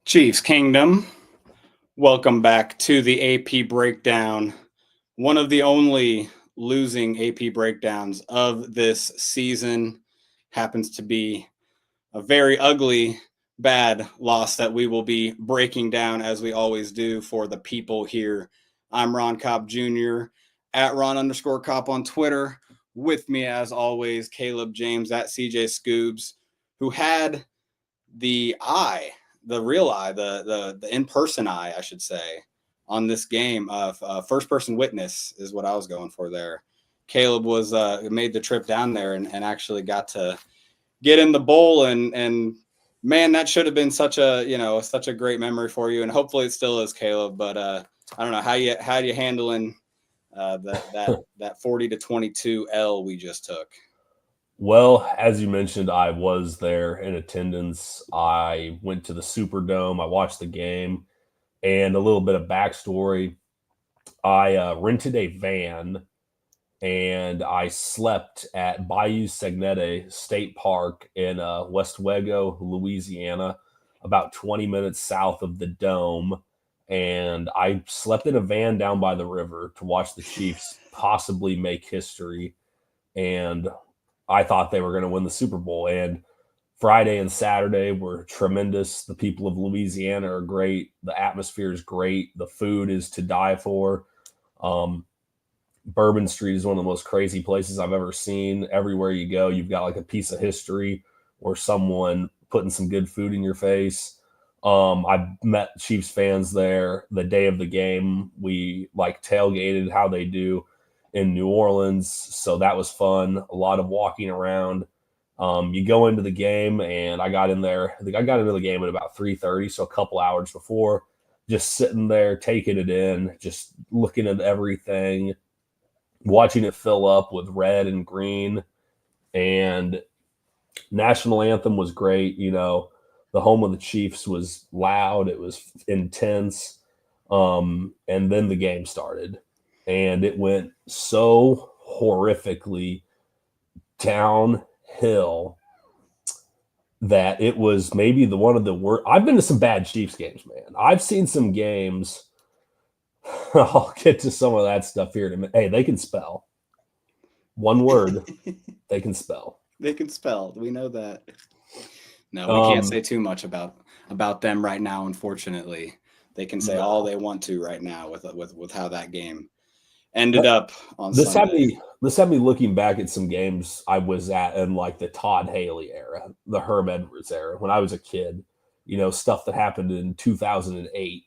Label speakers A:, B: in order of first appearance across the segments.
A: Chiefs Kingdom, welcome back to the AP Breakdown. One of the only losing AP breakdowns of this season happens to be a very ugly, bad loss that we will be breaking down as we always do for the people here. I'm Ron Kopp Jr. at Ron_Kopp on Twitter. With me, as always, Caleb James at CJ Scoobs, who had the real eye, the in-person eye, I should say, on this game. First-person witness is what I was going for there. Caleb was made the trip down there and actually got to get in the bowl, and man, that should have been such a great memory for you, and hopefully it still is, Caleb. But I don't know how you handling that 40-22 L we just took.
B: Well, as you mentioned, I was there in attendance. I went to the Superdome. I watched the game, and a little bit of backstory. I rented a van, and I slept at Bayou Segnete State Park in Westwego, Louisiana, about 20 minutes south of the Dome. And I slept in a van down by the river to watch the Chiefs possibly make history. And I thought they were going to win the Super Bowl. And Friday and Saturday were tremendous. The people of Louisiana are great. The atmosphere is great. The food is to die for. Bourbon Street is one of the most crazy places I've ever seen. Everywhere you go, you've got like a piece of history or someone putting some good food in your face. I met Chiefs fans there the day of the game. We like tailgated how they do in New Orleans. So that was fun. A lot of walking around. You go into the game, and I got in there. I think I got into the game at about 3:30, so a couple hours before, just sitting there, taking it in, just looking at everything, watching it fill up with red and green. And national anthem was great. You know, the home of the Chiefs was loud. It was intense. And then the game started. And it went so horrifically downhill that it was maybe one of the worst. I've been to some bad Chiefs games, man. I've seen some games. I'll get to some of that stuff here in a minute. Hey, they can spell. One word, they can spell.
A: They can spell. We know that. No, we can't say too much about them right now, unfortunately. They can say all they want to right now with how that game ended up on Sunday.
B: This had me looking back at some games I was at in like the Todd Haley era, the Herm Edwards era, when I was a kid, you know, stuff that happened in 2008,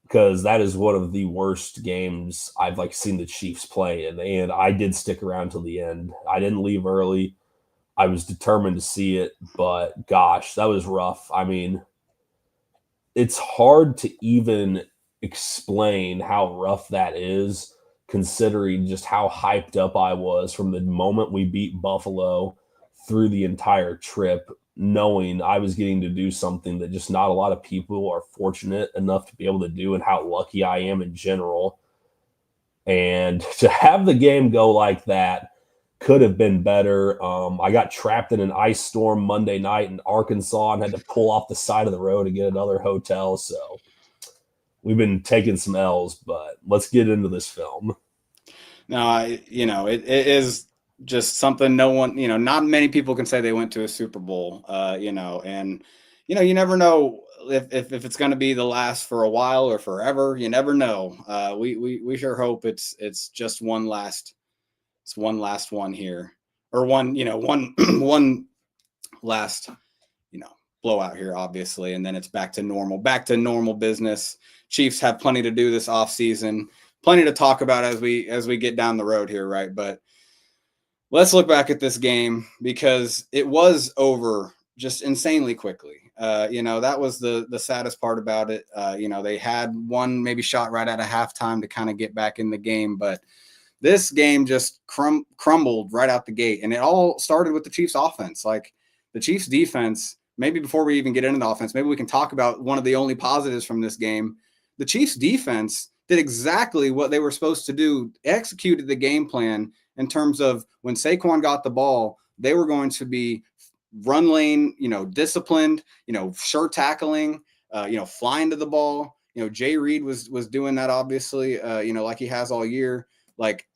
B: because that is one of the worst games I've like seen the Chiefs play in. And I did stick around till the end. I didn't leave early. I was determined to see it, but gosh, that was rough. I mean, it's hard to even explain how rough that is, considering just how hyped up I was from the moment we beat Buffalo through the entire trip, knowing I was getting to do something that just not a lot of people are fortunate enough to be able to do, and how lucky I am in general. And to have the game go like that could have been better. I got trapped in an ice storm Monday night in Arkansas and had to pull off the side of the road to get another hotel. So we've been taking some L's, but let's get into this film.
A: No, it is just something no one, not many people can say they went to a Super Bowl, and, you never know if it's going to be the last for a while or forever. You never know. We sure hope it's just one last one here, or one last, blowout here, obviously. And then it's back to normal business. Chiefs have plenty to do this offseason, plenty to talk about as we get down the road here, right? But let's look back at this game, because it was over just insanely quickly. That was the saddest part about it. They had one maybe shot right out of halftime to kind of get back in the game, but this game just crumbled right out the gate. And it all started with the Chiefs offense. Like, the Chiefs defense, maybe before we even get into the offense, maybe we can talk about one of the only positives from this game. The Chiefs defense did exactly what they were supposed to do, executed the game plan in terms of when Saquon got the ball, they were going to be run lane, disciplined, sure tackling, flying to the ball. Jay Reed was doing that, obviously, like he has all year. Like,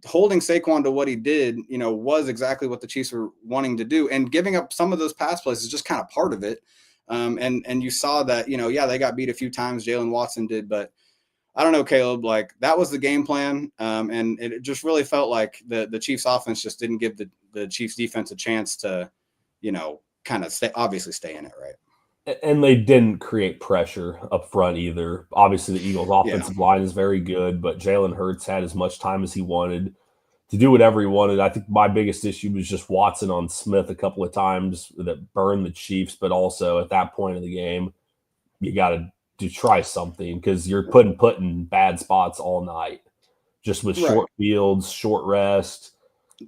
A: holding Saquon to what he did, was exactly what the Chiefs were wanting to do, and giving up some of those pass plays is just kind of part of it. And you saw that, they got beat a few times. Jalen Watson did, but I don't know, Caleb, like that was the game plan. And it just really felt like the Chiefs offense just didn't give the Chiefs defense a chance to, kind of stay in it. Right.
B: And they didn't create pressure up front either. Obviously, the Eagles' offensive line is very good, but Jalen Hurts had as much time as he wanted to do whatever he wanted. I think my biggest issue was just Watson on Smith a couple of times that burned the Chiefs, but also at that point of the game, you got to try something because you're put in bad spots all night, just with short fields, short rest.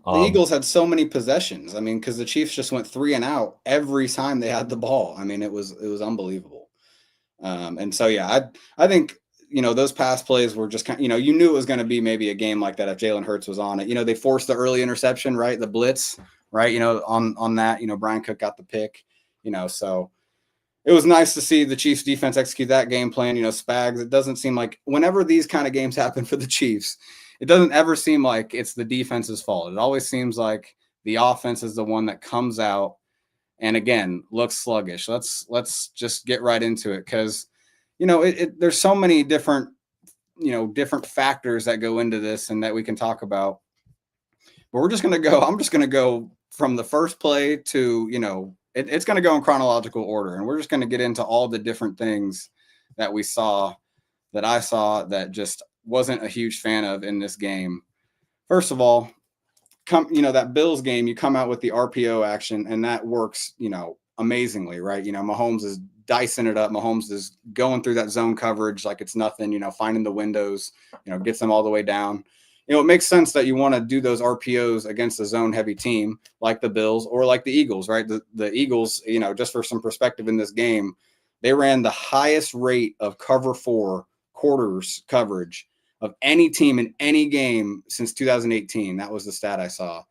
A: The Eagles had so many possessions. I mean, because the Chiefs just went 3 and out every time they had the ball. I mean, it was unbelievable. And so, I think, those pass plays were just kind of, you knew it was going to be maybe a game like that if Jalen Hurts was on it. They forced the early interception, right? The blitz, right? On that, Brian Cook got the pick, so it was nice to see the Chiefs defense execute that game plan. Spags, it doesn't seem like whenever these kind of games happen for the Chiefs, it doesn't ever seem like it's the defense's fault. It always seems like the offense is the one that comes out and, again, looks sluggish. Let's just get right into it because, there's so many different factors that go into this and that we can talk about. But I'm just going to go from the first play to, it's going to go in chronological order. And we're just going to get into all the different things that we saw, that I saw, that just wasn't a huge fan of in this game. First of all, that Bills game, you come out with the RPO action, and that works, amazingly, right? Mahomes is dicing it up. Mahomes is going through that zone coverage like it's nothing, finding the windows, gets them all the way down. It makes sense that you want to do those RPOs against a zone-heavy team like the Bills or like the Eagles, right? The Eagles, just for some perspective in this game, they ran the highest rate of cover 4 quarters coverage of any team in any game since 2018. That was the stat I saw.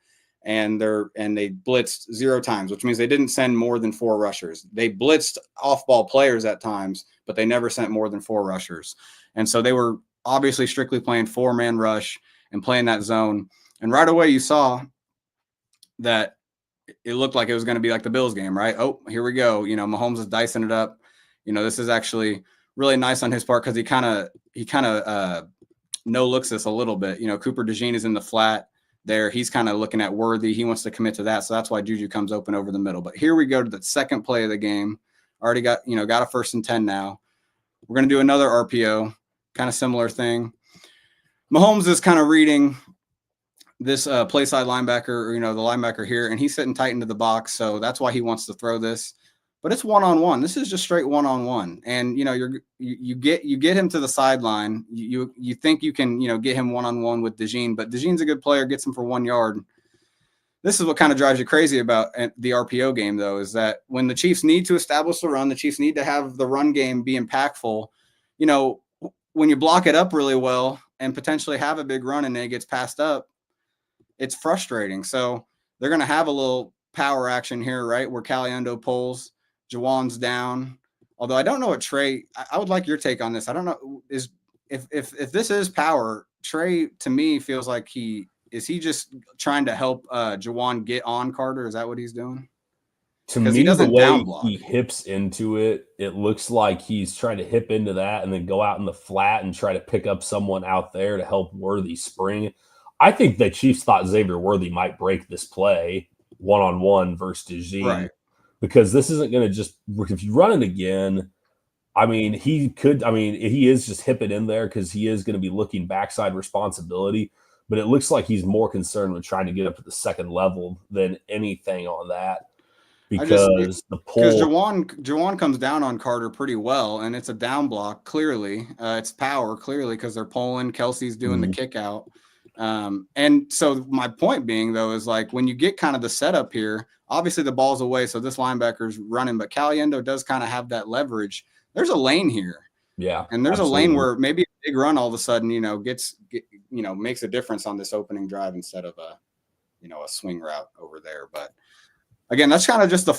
A: And they blitzed 0 times, which means they didn't send more than 4 rushers. They blitzed off-ball players at times, but they never sent more than 4 rushers. And so they were obviously strictly playing 4-man rush and playing that zone. And right away you saw that it looked like it was going to be like the Bills game, right? Oh, here we go. Mahomes is dicing it up. This is actually really nice on his part because he kind of no looks this a little bit. Cooper DeJean is in the flat there. He's kind of looking at Worthy. He wants to commit to that. So that's why Juju comes open over the middle. But here we go to the second play of the game. Already got a 1st and 10 now. We're going to do another RPO, kind of similar thing. Mahomes is kind of reading this play side linebacker, or, the linebacker here, and he's sitting tight into the box. So that's why he wants to throw this. But it's one-on-one. This is just straight one-on-one. And, you get him to the sideline. You think you can, get him one-on-one with DeJean, but DeJean's a good player, gets him for 1 yard. This is what kind of drives you crazy about the RPO game, though, is that when the Chiefs need to establish the run, the Chiefs need to have the run game be impactful. When you block it up really well and potentially have a big run and then it gets passed up, it's frustrating. So they're going to have a little power action here, right, where Caliendo pulls, Jawan's down. Although I don't know what Trey, I would like your take on this. I don't know, if this is power, Trey to me feels like he just trying to help Jawan get on Carter? Is that what he's doing?
B: To me, the way he hips into it, it looks like he's trying to hip into that and then go out in the flat and try to pick up someone out there to help Worthy spring. I think the Chiefs thought Xavier Worthy might break this play one-on-one versus DeJean.
A: Right.
B: Because this isn't going to just – if you run it again, he is just hipping in there because he is going to be looking backside responsibility. But it looks like he's more concerned with trying to get up to the second level than anything on that. Because
A: Jawan comes down on Carter pretty well, and it's a down block, clearly. It's power, clearly, because they're pulling. Kelsey's doing the kick out. And so my point being, though, is like when you get kind of the setup here, obviously the ball's away, so this linebacker's running, but Caliendo does kind of have that leverage. There's a lane here.
B: Yeah.
A: And there's absolutely a lane where maybe a big run all of a sudden, makes a difference on this opening drive instead of a swing route over there. But again, that's kind of just the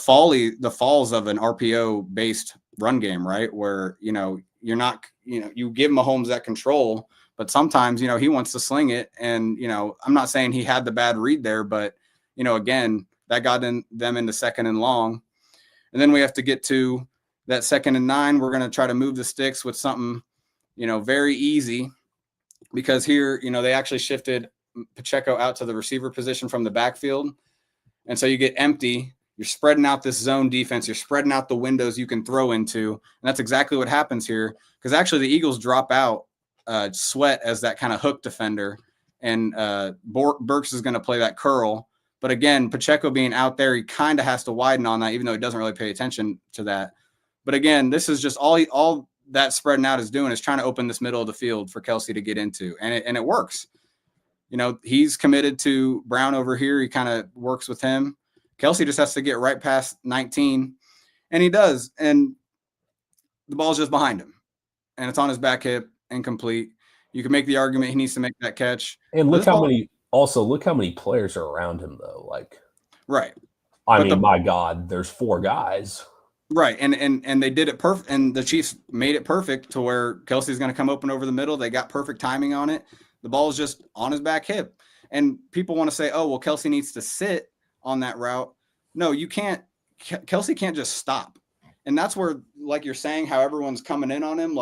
A: falls of an RPO based, run game, right? Where, you're not, you give Mahomes that control, but sometimes, he wants to sling it. And, I'm not saying he had the bad read there, but, again, that got them into 2nd and long. And then we have to get to that 2nd and 9. We're going to try to move the sticks with something, very easy, because here, they actually shifted Pacheco out to the receiver position from the backfield. And so you get empty. You're spreading out this zone defense. You're spreading out the windows you can throw into. And that's exactly what happens here, because actually the Eagles drop out Sweat as that kind of hook defender. And Burks is going to play that curl. But again, Pacheco being out there, he kind of has to widen on that, even though he doesn't really pay attention to that. But again, this is just all that spreading out is doing is trying to open this middle of the field for Kelce to get into. And it works. He's committed to Brown over here. He kind of works with him. Kelce just has to get right past 19, and he does. And the ball's just behind him, and it's on his back hip, incomplete. You can make the argument he needs to make that catch.
B: And look how many players are around him, though.
A: Right.
B: I mean, my God, there's 4 guys.
A: Right, and they did it perfect, and the Chiefs made it perfect to where Kelce's going to come open over the middle. They got perfect timing on it. The ball is just on his back hip. And people want to say, oh, well, Kelce needs to sit on that route. No, you can't. Kelce can't just stop. And that's where, like you're saying, how everyone's coming in on him.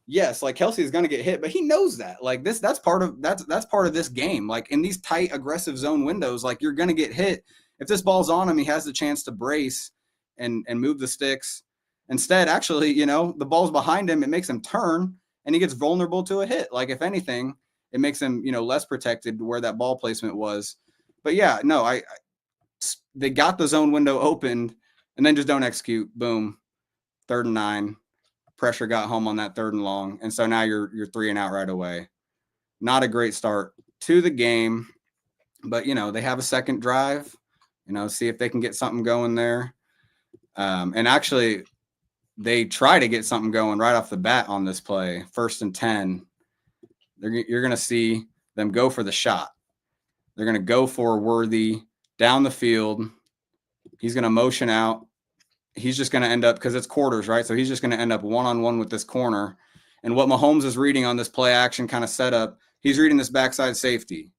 A: Yes, Kelce is going to get hit, but he knows that. That's part of this game. In these tight, aggressive zone windows, you're going to get hit. If this ball's on him, he has the chance to brace and move the sticks. Instead, actually, the ball's behind him. It makes him turn, and he gets vulnerable to a hit. If anything, it makes him, less protected where that ball placement was. But yeah, no, they got the zone window opened and then just don't execute. Boom. 3rd and 9. Pressure got home on that 3rd and long. And so now you're 3 and out right away. Not a great start to the game, but they have a second drive, see if they can get something going there. And actually they try to get something going right off the bat on this play. 1st and 10. You're going to see them go for the shot. They're going to go for Worthy down the field. He's going to motion out. He's just going to end up, because it's quarters, right? So he's just going to end up one-on-one with this corner. And what Mahomes is reading on this play action kind of setup, he's reading this backside safety.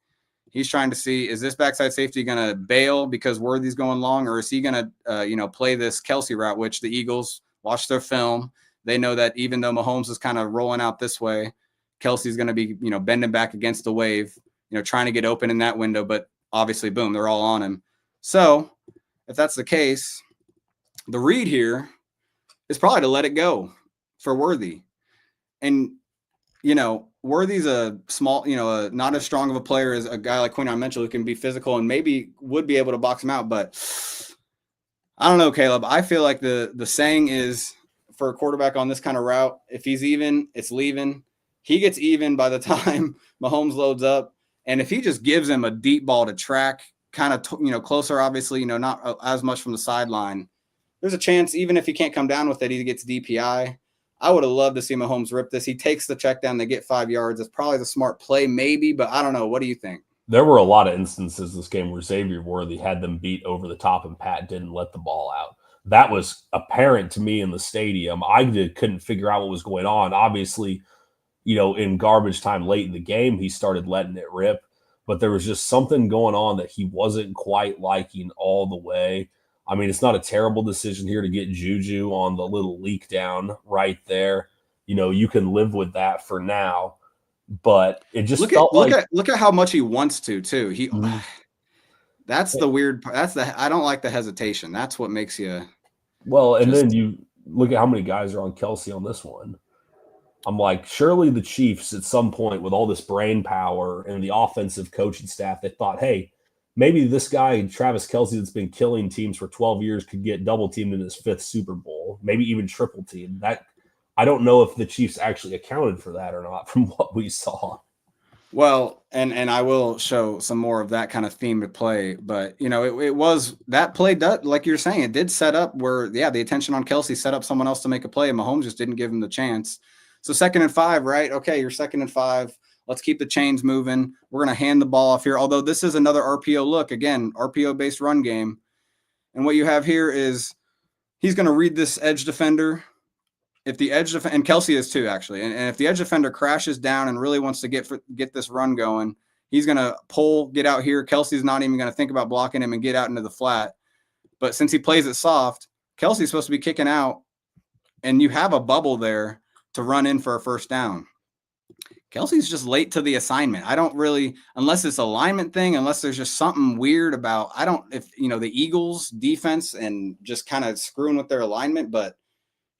A: He's trying to see, is this backside safety going to bail because Worthy's going long, or is he going to, play this Kelce route, which the Eagles watch their film. They know that even though Mahomes is kind of rolling out this way, Kelce's going to be, bending back against the wave, trying to get open in that window. But obviously, boom, they're all on him. So if that's the case, the read here is probably to let it go for Worthy. And, Worthy's a small, not as strong of a player as a guy like Quinn I mentioned, who can be physical and maybe would be able to box him out. But I don't know, Caleb. I feel like the saying is, for a quarterback on this kind of route, if he's even, it's leaving. He gets even by the time Mahomes loads up. And if he just gives him a deep ball to track, kind of, closer, obviously, not as much from the sideline, there's a chance, even if he can't come down with it, he gets DPI. I would have loved to see Mahomes rip this. He takes the check down. They get 5 yards. It's probably the smart play, maybe, but I don't know. What do you think?
B: There were a lot of instances this game where Xavier Worthy had them beat over the top and Pat didn't let the ball out. That was apparent to me in the stadium. I couldn't figure out what was going on. Obviously, in garbage time late in the game, he started letting it rip. But there was just something going on that he wasn't quite liking all the way. I mean, it's not a terrible decision here to get Juju on the little leak down right there. You can live with that for now. But it just
A: look at how much he wants to, too. That's the weird part. I don't like the hesitation. That's what makes you.
B: Well, and then you look at how many guys are on Kelce on this one. I'm like, surely the Chiefs at some point, with all this brain power and the offensive coaching staff, they thought, hey, maybe this guy, Travis Kelce, that's been killing teams for 12 years, could get double teamed in his 5th Super Bowl, maybe even triple teamed. That, I don't know if the Chiefs actually accounted for that or not from what we saw.
A: Well, and I will show some more of that kind of theme to play, but it was that play, like you're saying, it did set up where, the attention on Kelce set up someone else to make a play, and Mahomes just didn't give him the chance. So 2nd and 5, right? Okay, you're 2nd and 5. Let's keep the chains moving. We're going to hand the ball off here. Although this is another RPO look, again, RPO-based run game. And what you have here is he's going to read this edge defender if the edge and Kelsey is too, actually, and if the edge defender crashes down and really wants to get this run going, he's going to get out here. Kelsey's not even going to think about blocking him and get out into the flat. But since he plays it soft, Kelsey's supposed to be kicking out, and you have a bubble there to run in for a first down. Kelsey's just late to the assignment. I don't really, unless it's alignment thing, unless there's just something weird about, if the Eagles defense and just kind of screwing with their alignment, but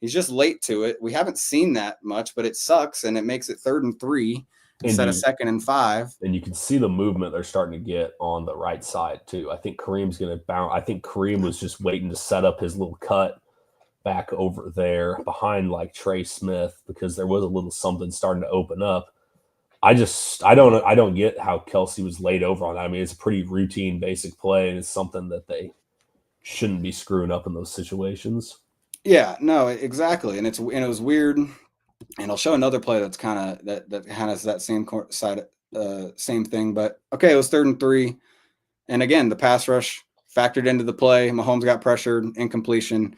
A: he's just late to it. We haven't seen that much, but it sucks, and it makes it 3rd and 3 instead of 2nd and 5.
B: And you can see the movement they're starting to get on the right side too. I think Kareem's going to bounce. I think Kareem was just waiting to set up his little cut back over there behind like Trey Smith, because there was a little something starting to open up. I don't get how Kelsey was laid over on that. I mean, it's a pretty routine, basic play, and it's something that they shouldn't be screwing up in those situations.
A: Yeah, no, exactly, and it was weird. And I'll show another play that's kind of that has that same side, same thing. But okay, it was 3rd and 3, and again, the pass rush factored into the play. Mahomes got pressured, incompletion.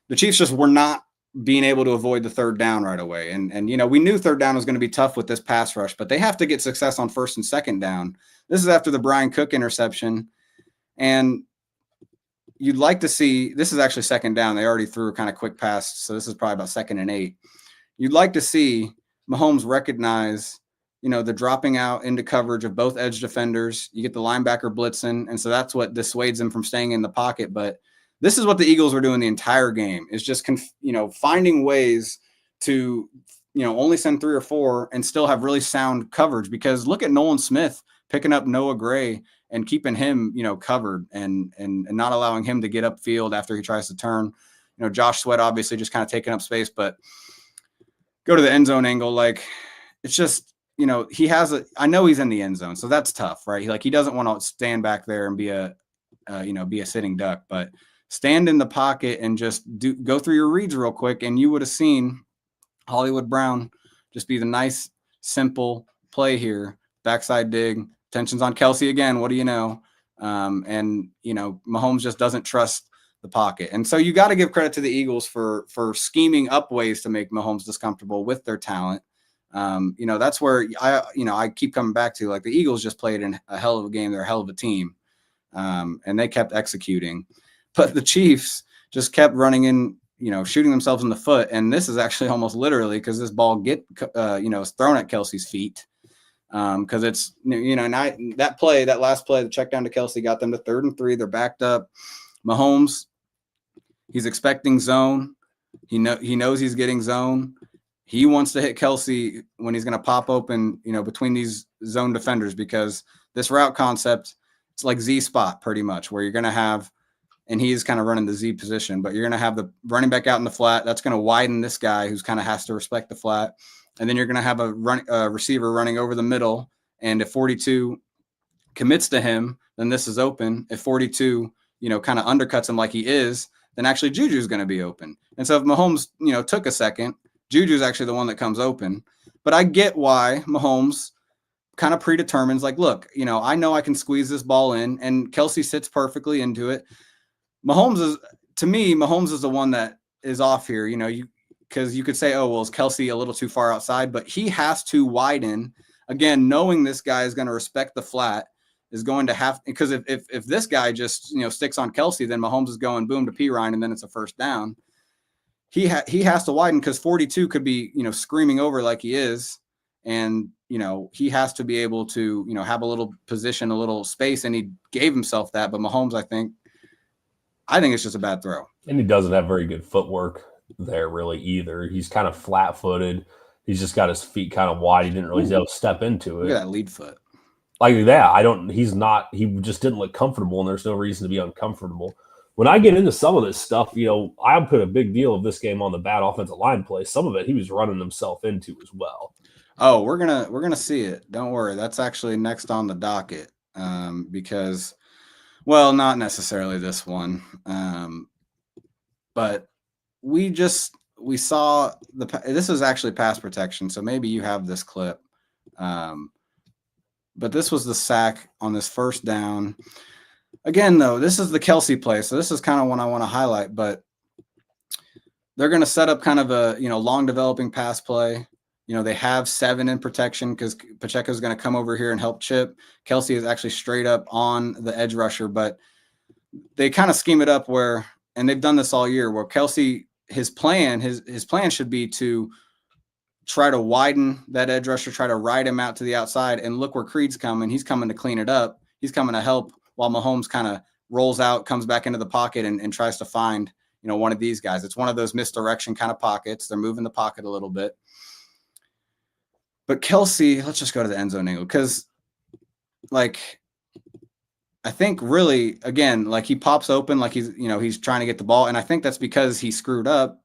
A: The Chiefs just were not being able to avoid the 3rd down right away. And we knew 3rd down was going to be tough with this pass rush, but they have to get success on 1st and 2nd down. This is after the Brian Cook interception. And you'd like to see, this is actually 2nd down. They already threw a kind of quick pass. So this is probably about 2nd and 8. You'd like to see Mahomes recognize, the dropping out into coverage of both edge defenders. You get the linebacker blitzing. And so that's what dissuades them from staying in the pocket. But this is what the Eagles were doing the entire game, is just, finding ways to, only send 3 or 4 and still have really sound coverage. Because look at Nolan Smith picking up Noah Gray and keeping him, covered and not allowing him to get upfield after he tries to turn. Josh Sweat obviously just kind of taking up space, but go to the end zone angle. Like, it's just, I know he's in the end zone, so that's tough, right? He doesn't want to stand back there and be a sitting duck, but stand in the pocket and just go through your reads real quick, and you would have seen Hollywood Brown just be the nice, simple play here. Backside dig, tensions on Kelsey again. What do you know? And Mahomes just doesn't trust the pocket, and so you got to give credit to the Eagles for scheming up ways to make Mahomes discomfortable with their talent. That's where I keep coming back to, like, the Eagles just played in a hell of a game. They're a hell of a team, and they kept executing. But the Chiefs just kept running in, shooting themselves in the foot. And this is actually almost literally because this ball is thrown at Kelsey's feet. Because it's, that last play, the check down to Kelsey got them to 3rd and 3. They're backed up. Mahomes, he's expecting zone. He knows he's getting zone. He wants to hit Kelsey when he's going to pop open, between these zone defenders, because this route concept, it's like Z spot pretty much, where you're going to have, and he's kind of running the Z position, but you're going to have the running back out in the flat. That's going to widen this guy who's kind of has to respect the flat. And then you're going to have a receiver running over the middle. And if 42 commits to him, then this is open. If 42, kind of undercuts him like he is, then actually Juju's going to be open. And so if Mahomes, took a second, Juju's actually the one that comes open. But I get why Mahomes kind of predetermines, like, look, I know I can squeeze this ball in, and Kelsey sits perfectly into it. Mahomes is the one that is off here, because you could say, oh, well, is Kelsey a little too far outside? But he has to widen, again, knowing this guy is going to respect the flat, is going to have, because if this guy just, sticks on Kelsey, then Mahomes is going boom to P. Ryan, and then it's a first down. He has to widen, because 42 could be, screaming over like he is. And, he has to be able to, have a little position, a little space, and he gave himself that. But Mahomes, I think it's just a bad throw. And
B: he doesn't have very good footwork there really either. He's kind of flat-footed. He's just got his feet kind of wide. He didn't really step into it.
A: Look at that lead foot.
B: Like that, he just didn't look comfortable, and there's no reason to be uncomfortable. When I get into some of this stuff, I put a big deal of this game on the bad offensive line play. Some of it he was running himself into as well.
A: Oh, we're gonna see it. Don't worry. That's actually next on the docket. Because, well, not necessarily this one. But we saw this is actually pass protection, so maybe you have this clip. But this was the sack on this first down. Again, though, this is the Kelsey play, so this is kind of one I want to highlight. But they're going to set up kind of a, long developing pass play. They have 7 in protection because Pacheco is going to come over here and help chip. Kelsey is actually straight up on the edge rusher, but they kind of scheme it up where, and they've done this all year, where Kelsey, his plan should be to try to widen that edge rusher, try to ride him out to the outside, and look where Creed's coming. He's coming to clean it up. He's coming to help while Mahomes kind of rolls out, comes back into the pocket, and tries to find, one of these guys. It's one of those misdirection kind of pockets. They're moving the pocket a little bit. But Kelsey, let's just go to the end zone angle, because, I think really, again, he pops open, he's trying to get the ball, and I think that's because he screwed up.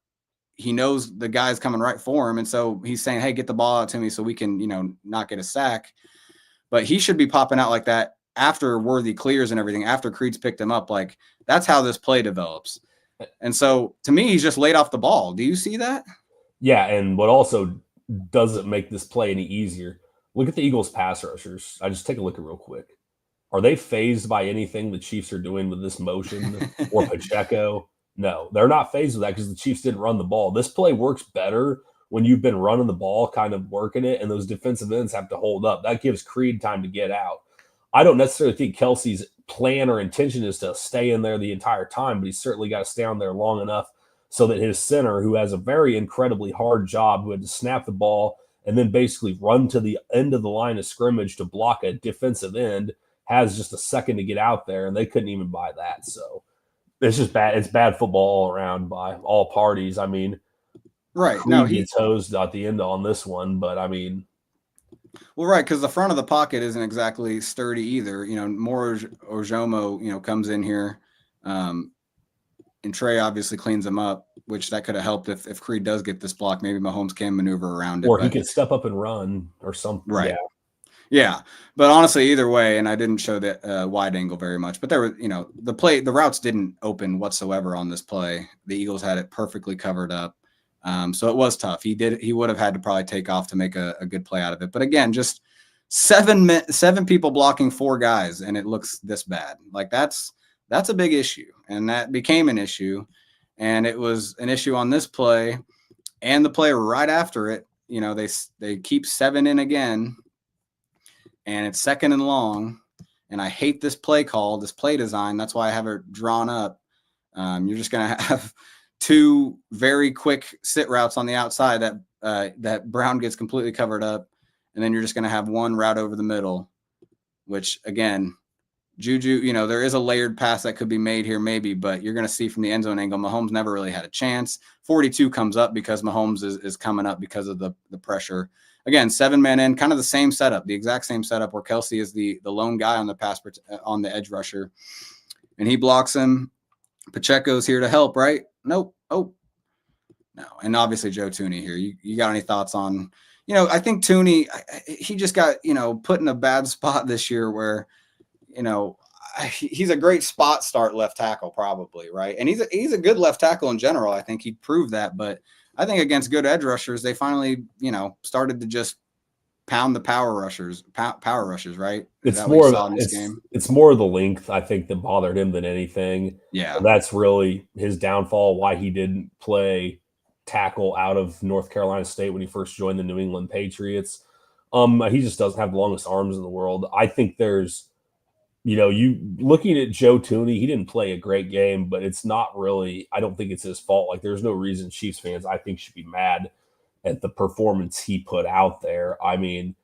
A: He knows the guy's coming right for him, and so he's saying, hey, get the ball out to me so we can, not get a sack. But he should be popping out like that after Worthy clears and everything, after Creed's picked him up. That's how this play develops. And so, to me, he's just laid off the ball. Do you see that?
B: Yeah, and what also doesn't make this play any easier, look at the Eagles' pass rushers. I just take a look at real quick. Are they phased by anything the Chiefs are doing with this motion or Pacheco? No, they're not phased with that because the Chiefs didn't run the ball. This play works better when you've been running the ball, kind of working it, and those defensive ends have to hold up. That gives Creed time to get out. I don't necessarily think Kelsey's plan or intention is to stay in there the entire time, but he's certainly got to stay on there long enough so that his center, who has a very incredibly hard job, who had to snap the ball and then basically run to the end of the line of scrimmage to block a defensive end, has just a second to get out there, and they couldn't even buy that. So it's just bad. It's bad football all around by all parties. I mean,
A: right.
B: No, he gets hosed at the end on this one, but I mean,
A: well, right, because the front of the pocket isn't exactly sturdy either. More Ojomo, comes in here, and Trey obviously cleans him up, which that could have helped if Creed does get this block. Maybe Mahomes can maneuver around it,
B: or he could step up and run or something.
A: Right. Yeah, but honestly, either way, and I didn't show the wide angle very much, but there were, the routes didn't open whatsoever on this play. The Eagles had it perfectly covered up. So it was tough. He would have had to probably take off to make a good play out of it. But again, just seven people blocking 4 guys, and it looks this bad. That's a big issue, and that became an issue, and it was an issue on this play and the play right after it. They keep 7 in again, and it's 2nd and long, and I hate this play call, this play design. That's why I have it drawn up. You're just going to have 2 very quick sit routes on the outside that Brown gets completely covered up, and then you're just going to have 1 route over the middle, which, again, Juju, there is a layered pass that could be made here maybe, but you're going to see from the end zone angle, Mahomes never really had a chance. 42 comes up because Mahomes is coming up because of the pressure. Again, 7-man in, kind of the same setup, the exact same setup where Kelsey is the lone guy on on the edge rusher, and he blocks him. Pacheco's here to help, right? Nope. Oh, no. And obviously Joe Tooney here. You got any thoughts on, I think Tooney, he just got, put in a bad spot this year where, he's a great spot start left tackle probably, right? And he's a good left tackle in general. I think he proved that, but I think against good edge rushers, they finally, started to just pound the power rushers, right?
B: It's more the length, I think, that bothered him than anything.
A: Yeah.
B: And that's really his downfall, why he didn't play tackle out of North Carolina State when he first joined the New England Patriots. He just doesn't have the longest arms in the world. I think there's, you looking at Joe Tooney, he didn't play a great game, but it's not really, I don't think it's his fault. There's no reason Chiefs fans, I think, should be mad at the performance he put out there. I mean,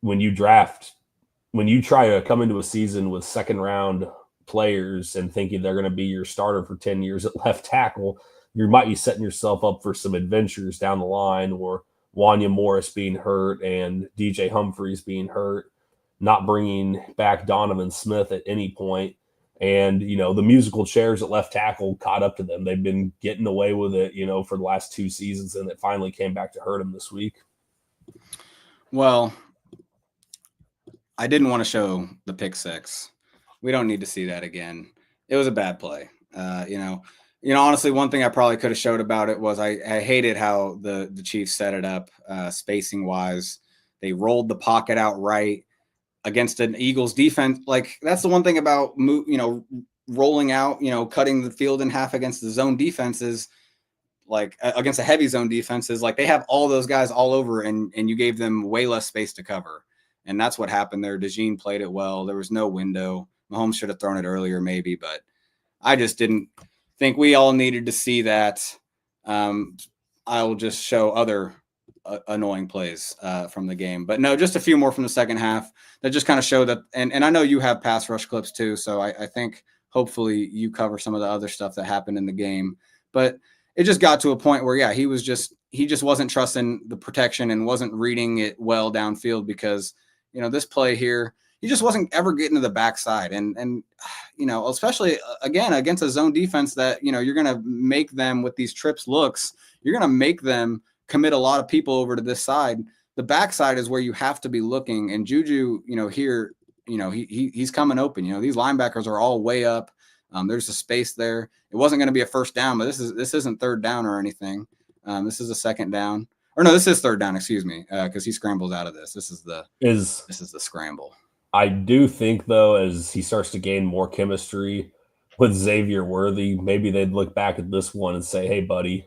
B: when you try to come into a season with 2nd-round players and thinking they're going to be your starter for 10 years at left tackle, you might be setting yourself up for some adventures down the line, or Wanya Morris being hurt and DJ Humphries being hurt, not bringing back Donovan Smith at any point. And, the musical chairs at left tackle caught up to them. They've been getting away with it, for the last 2 seasons, and it finally came back to hurt them this week.
A: Well, I didn't want to show the pick 6. We don't need to see that again. It was a bad play. Honestly, one thing I probably could have showed about it was I hated how the Chiefs set it up spacing wise. They rolled the pocket out right against an Eagles defense. That's the one thing about, rolling out, cutting the field in half against the zone defenses. like against a heavy zone defense is like they have all those guys all over, and you gave them way less space to cover. And that's what happened there. DeJean played it well. There was no window. Mahomes should have thrown it earlier maybe, but I just didn't think we all needed to see that. I will just show other annoying plays from the game. But no, just a few more from the second half that just kind of show that. And I know you have pass rush clips too, so I think hopefully you cover some of the other stuff that happened in the game. But it just got to a point where, yeah, he just wasn't trusting the protection and wasn't reading it well downfield because, you know, this play here, he just wasn't ever getting to the backside. And you know, especially again against a zone defense that, you know, you're going to make them with these trips looks, you're going to make them commit a lot of people over to this side. The backside is where you have to be looking. And Juju, you know, here, you know, he's coming open. You know, these linebackers are all way up. There's a space there. It wasn't going to be a first down, but this isn't third down or anything. This is a second down. Or no, this is third down, excuse me, because he scrambles out of this. This is the scramble.
B: I do think, though, as he starts to gain more chemistry with Xavier Worthy, maybe they'd look back at this one and say, hey, buddy,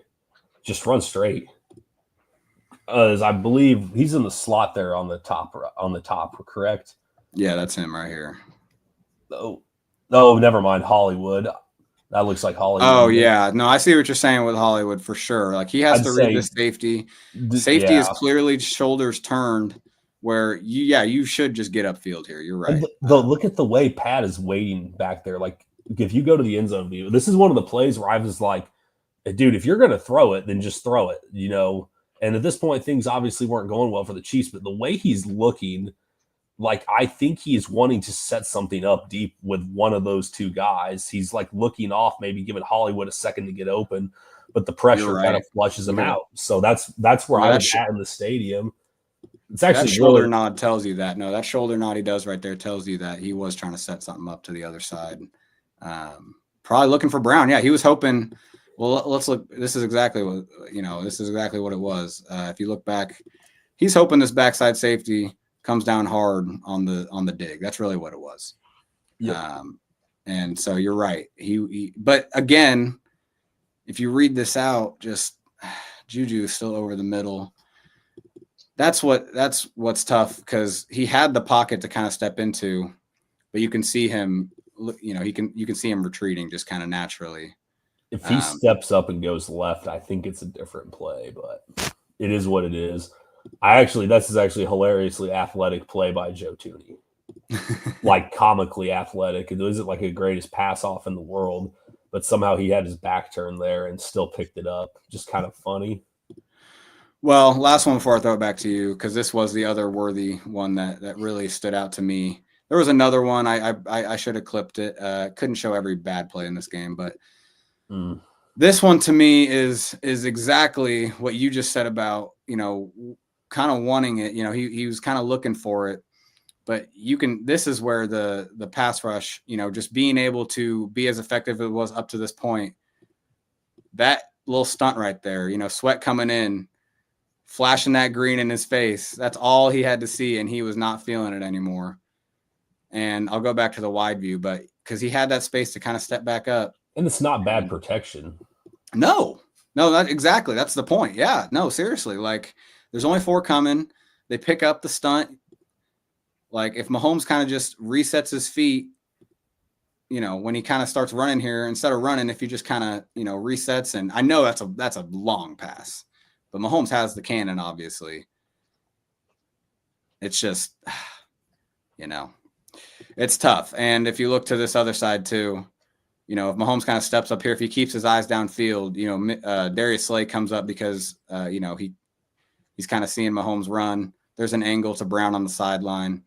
B: just run straight. As I believe he's in the slot there on the top, correct?
A: Yeah, that's him right here.
B: Oh, never mind. Hollywood. That looks like Hollywood.
A: Oh, yeah. No, I see what you're saying with Hollywood for sure. Like he has to read the safety. Safety is clearly shoulders turned where you should just get upfield here. You're right.
B: Look at the way Pat is waiting back there. Like if you go to the end zone view, this is one of the plays where I was like, dude, if you're going to throw it, then just throw it, you know? And at this point, things obviously weren't going well for the Chiefs, but the way he's looking, like, I think he's wanting to set something up deep with one of those two guys. He's like looking off, maybe giving Hollywood a second to get open, but the pressure kind of flushes him out. So that's where I was at in the stadium. It's actually
A: that shoulder nod tells you that. No, that shoulder nod he does right there tells you that he was trying to set something up to the other side. Probably looking for Brown. Yeah, he was hoping. Well, let's look. This is exactly what it was. If you look back, he's hoping this backside safety comes down hard on the dig. That's really what it was.
B: Yeah.
A: And so you're right. But again, if you read this out, just Juju is still over the middle. That's what's tough because he had the pocket to kind of step into, but you can see him. You know, you can see him retreating just kind of naturally.
B: If he steps up and goes left, I think it's a different play, but it is what it is. This is actually a hilariously athletic play by Joe Tooney. Like comically athletic. It wasn't like the greatest pass off in the world, but somehow he had his back turned there and still picked it up. Just kind of funny.
A: Well, last one before I throw it back to you, because this was the other worthy one that really stood out to me. There was another one. I should have clipped it. Couldn't show every bad play in this game, but this one to me is exactly what you just said about, you know, kind of wanting it. You know, he was kind of looking for it, but this is where the pass rush, you know, just being able to be as effective as it was up to this point. That little stunt right there, you know, Sweat coming in, flashing that green in his face. That's all he had to see, and he was not feeling it anymore. And I'll go back to the wide view, but because he had that space to kind of step back up.
B: And it's not bad protection.
A: No, exactly. That's the point. Yeah, no, seriously. Like, there's only 4 coming. They pick up the stunt. Like, if Mahomes kind of just resets his feet, you know, when he kind of starts running here, instead of running, if he just kind of, you know, resets, and I know that's a long pass, but Mahomes has the cannon, obviously. It's just, you know, it's tough. And if you look to this other side too, you know, if Mahomes kind of steps up here, if he keeps his eyes downfield, you know, Darius Slay comes up because, you know, he's kind of seeing Mahomes run. There's an angle to Brown on the sideline.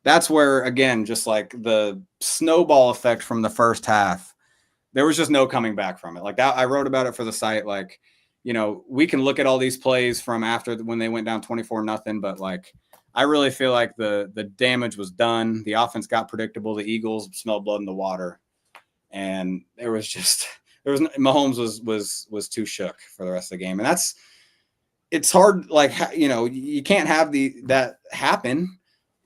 A: That's where, again, just like the snowball effect from the first half, there was just no coming back from it. Like that, I wrote about it for the site. Like, you know, we can look at all these plays from after when they went down 24-0, but like, I really feel like the damage was done. The offense got predictable. The Eagles smelled blood in the water. And Mahomes was too shook for the rest of the game. And it's hard. Like, you know, you can't have that happen,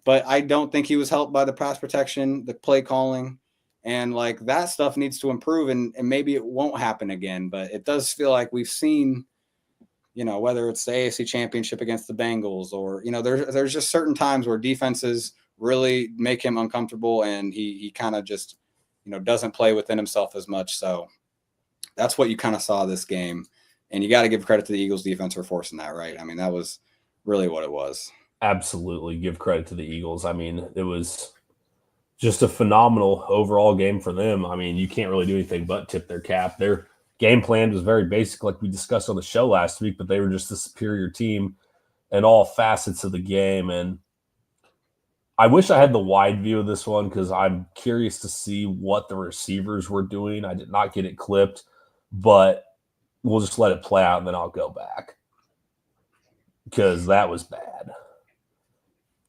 A: but I don't think he was helped by the pass protection, the play calling. And like that stuff needs to improve, and maybe it won't happen again. But it does feel like we've seen, whether it's the AFC Championship against the Bengals, or there's just certain times where defenses really make him uncomfortable, and he kind of just doesn't play within himself as much. So that's what you kind of saw this game, and you got to give credit to the Eagles defense for forcing that, right? I mean, that was really what it was.
B: Absolutely, give credit to the Eagles. I mean, it was just a phenomenal overall game for them. I mean, you can't really do anything but tip their cap. Their game plan was very basic, like we discussed on the show last week, but they were just the superior team in all facets of the game. And I wish I had the wide view of this one because I'm curious to see what the receivers were doing. I did not get it clipped, but we'll just let it play out and then I'll go back because that was bad.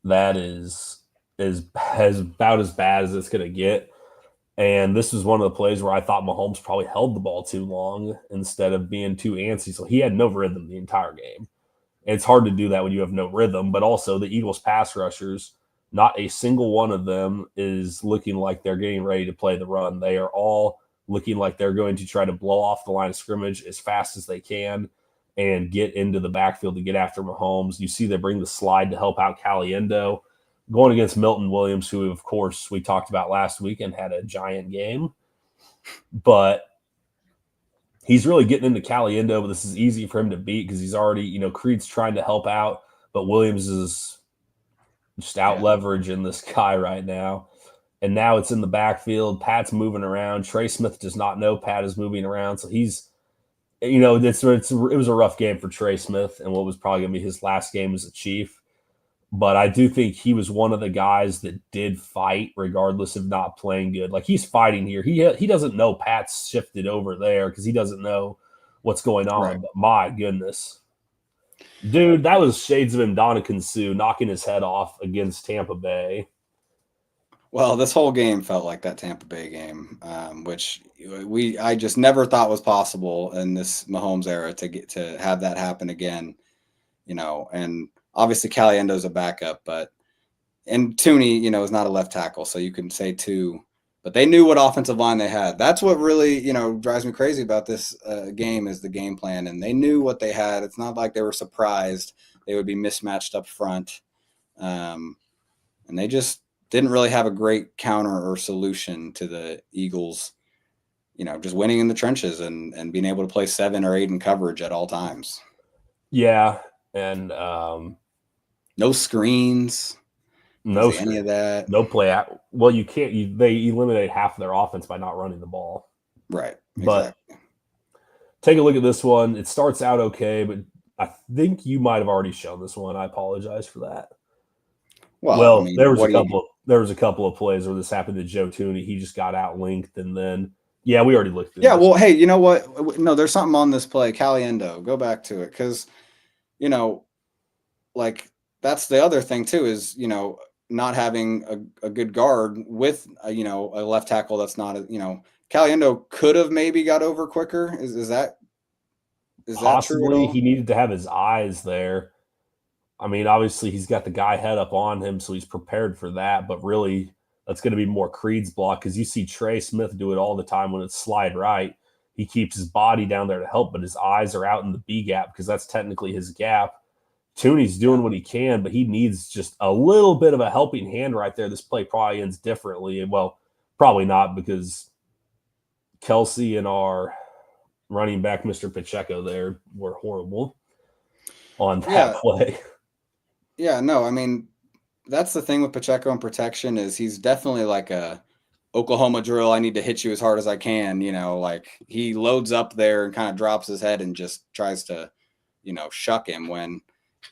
B: That is about as bad as it's going to get. And this was one of the plays where I thought Mahomes probably held the ball too long instead of being too antsy. So he had no rhythm the entire game. It's hard to do that when you have no rhythm, but also the Eagles pass rushers, not a single one of them is looking like they're getting ready to play the run. They are all looking like they're going to try to blow off the line of scrimmage as fast as they can and get into the backfield to get after Mahomes. You see they bring the slide to help out Caliendo, going against Milton Williams, who, of course, we talked about last week and had a giant game. But he's really getting into Caliendo, but this is easy for him to beat because he's already, Creed's trying to help out, but Williams is just out leveraging this guy right now. And now it's in the backfield. Pat's moving around. Trey Smith does not know Pat is moving around. So he's, it was a rough game for Trey Smith and what was probably going to be his last game as a Chief. But I do think he was one of the guys that did fight regardless of not playing good. Like he's fighting here. He doesn't know Pat's shifted over there because he doesn't know what's going on.
A: Right.
B: But my goodness. Dude, that was shades of Ndamukong Suh knocking his head off against Tampa Bay.
A: Well, this whole game felt like that Tampa Bay game, which I just never thought was possible in this Mahomes era to have that happen again, and obviously Caliendo's a backup, and Tooney, is not a left tackle, so you can say two, but they knew what offensive line they had. That's what really, drives me crazy about this game is the game plan, and they knew what they had. It's not like they were surprised they would be mismatched up front, and they just didn't really have a great counter or solution to the Eagles, just winning in the trenches and being able to play 7 or 8 in coverage at all times.
B: Yeah, and
A: no screens.
B: No
A: any of that.
B: No play out. Well, you can't. They eliminate half of their offense by not running the ball.
A: Right.
B: But take a look at this one. It starts out okay, but I think you might have already shown this one. I apologize for that. Well, there was a couple of plays where this happened to Joe Tooney. He just got outlinked, and then we already looked at
A: well, hey, you know what? No, there's something on this play. Caliendo, go back to it because, like that's the other thing too is not having a good guard with a left tackle that's not Caliendo could have maybe got over quicker. Is that
B: possibly
A: true at all?
B: He needed to have his eyes there. I mean, obviously he's got the guy head up on him, so he's prepared for that. But really, that's going to be more Creed's block because you see Trey Smith do it all the time when it's slide right. He keeps his body down there to help, but his eyes are out in the B gap because that's technically his gap. Tooney's doing what he can, but he needs just a little bit of a helping hand right there. This play probably ends differently. Well, probably not because Kelsey and our running back, Mr. Pacheco, there were horrible on that play.
A: Yeah, no, I mean, that's the thing with Pacheco and protection is he's definitely like a Oklahoma drill. I need to hit you as hard as I can. Like he loads up there and kind of drops his head and just tries to, shuck him when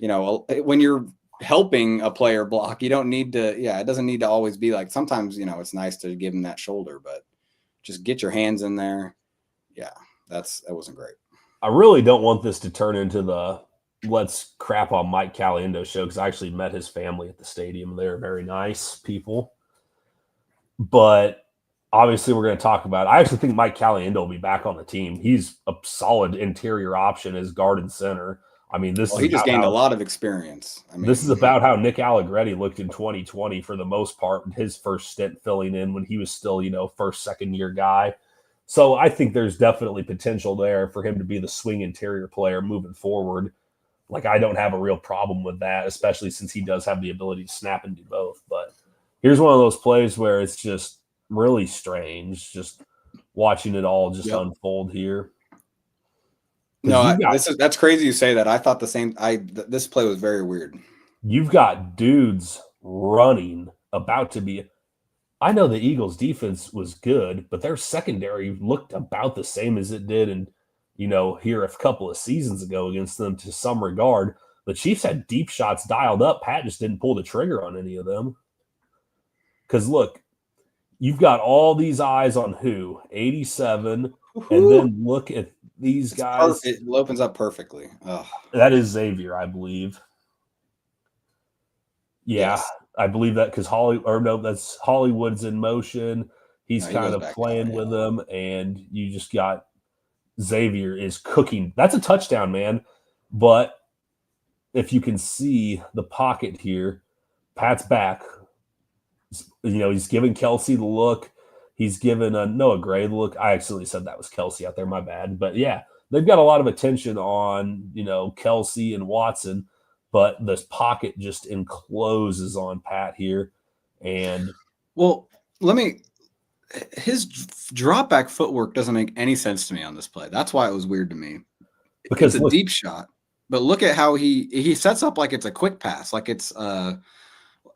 A: you're helping a player block, you don't need to, it doesn't need to always be like, sometimes, it's nice to give him that shoulder, but just get your hands in there. Yeah, that wasn't great.
B: I really don't want this to turn into the let's crap on Mike Caliendo show because I actually met his family at the stadium. They're very nice people. But obviously we're going to talk about, I actually think Mike Caliendo will be back on the team. He's a solid interior option as guard and center. I mean, this
A: Well,
B: is
A: he just
B: about
A: gained a
B: how
A: lot of experience. I mean,
B: this is about how Nick Allegretti looked in 2020 for the most part, his first stint filling in when he was still, first, second year guy. So I think there's definitely potential there for him to be the swing interior player moving forward. Like, I don't have a real problem with that, especially since he does have the ability to snap and do both. But here's one of those plays where it's just really strange, just watching it all just
A: yep.
B: unfold here.
A: No, that's crazy you say that. I thought the same. This play was very weird.
B: You've got dudes running, about to be. I know the Eagles' defense was good, but their secondary looked about the same as it did in, here a couple of seasons ago against them to some regard. The Chiefs had deep shots dialed up. Pat just didn't pull the trigger on any of them. Because look, you've got all these eyes on who? 87.
A: Woo-hoo.
B: And then look at these guys.
A: It opens up perfectly. Oh.
B: That is Xavier, I believe. Yeah,
A: yes.
B: I believe that because that's Hollywood's in motion. He's kind of playing with them, and you just got Xavier is cooking. That's a touchdown, man. But if you can see the pocket here, Pat's back. He's giving Kelsey the look. He's given Noah Gray the look. I actually said that was Kelsey out there. My bad. But yeah, they've got a lot of attention on, Kelsey and Watson. But this pocket just encloses on Pat here. And
A: his drop back footwork doesn't make any sense to me on this play. That's why it was weird to me.
B: Because
A: it's a deep shot, but look at how he sets up like it's a quick pass. Like it's